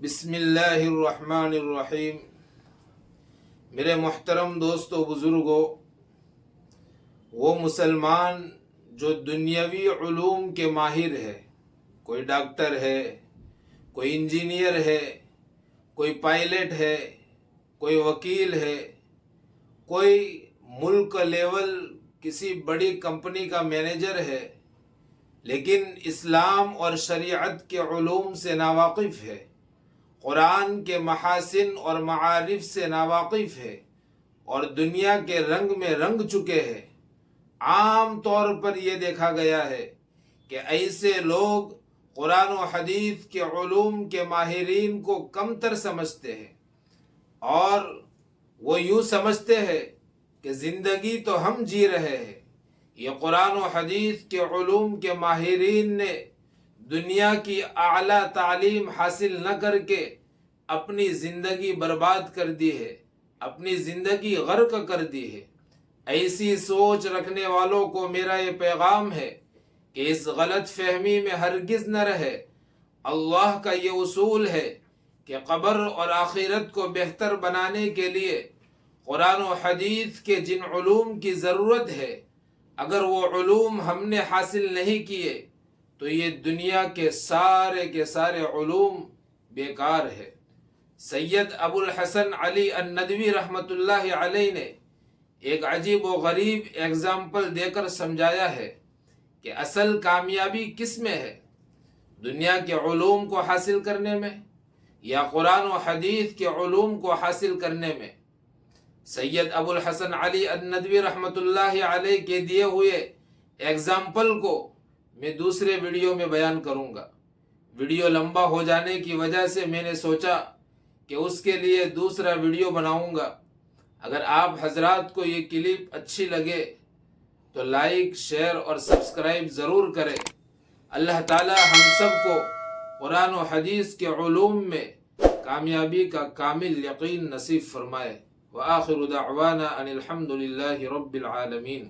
بسم اللہ الرحمن الرحیم۔ میرے محترم دوستو بزرگوں، وہ مسلمان جو دنیاوی علوم کے ماہر ہے، کوئی ڈاکٹر ہے، کوئی انجینئر ہے، کوئی پائلٹ ہے، کوئی وکیل ہے، کوئی ملک لیول کسی بڑی کمپنی کا مینیجر ہے، لیکن اسلام اور شریعت کے علوم سے ناواقف ہے، قرآن کے محاسن اور معارف سے ناواقف ہے اور دنیا کے رنگ میں رنگ چکے ہیں۔ عام طور پر یہ دیکھا گیا ہے کہ ایسے لوگ قرآن و حدیث کے علوم کے ماہرین کو کمتر سمجھتے ہیں اور وہ یوں سمجھتے ہیں کہ زندگی تو ہم جی رہے ہیں، یہ قرآن و حدیث کے علوم کے ماہرین نے دنیا کی اعلیٰ تعلیم حاصل نہ کر کے اپنی زندگی برباد کر دی ہے، اپنی زندگی غرق کر دی ہے۔ ایسی سوچ رکھنے والوں کو میرا یہ پیغام ہے کہ اس غلط فہمی میں ہرگز نہ رہے۔ اللہ کا یہ اصول ہے کہ قبر اور آخرت کو بہتر بنانے کے لیے قرآن و حدیث کے جن علوم کی ضرورت ہے، اگر وہ علوم ہم نے حاصل نہیں کیے تو یہ دنیا کے سارے علوم بیکار ہے۔ سید ابو الحسن علی الندوی رحمۃ اللہ علیہ نے ایک عجیب و غریب ایگزامپل دے کر سمجھایا ہے کہ اصل کامیابی کس میں ہے، دنیا کے علوم کو حاصل کرنے میں یا قرآن و حدیث کے علوم کو حاصل کرنے میں۔ سید ابو الحسن علی الندوی رحمۃ اللہ علیہ کے دیے ہوئے ایگزامپل کو میں دوسرے ویڈیو میں بیان کروں گا۔ ویڈیو لمبا ہو جانے کی وجہ سے میں نے سوچا کہ اس کے لیے دوسرا ویڈیو بناؤں گا۔ اگر آپ حضرات کو یہ کلپ اچھی لگے تو لائک، شیئر اور سبسکرائب ضرور کریں۔ اللہ تعالی ہم سب کو قرآن و حدیث کے علوم میں کامیابی کا کامل یقین نصیب فرمائے۔ وآخر دعوانا ان الحمد للہ رب العالمین۔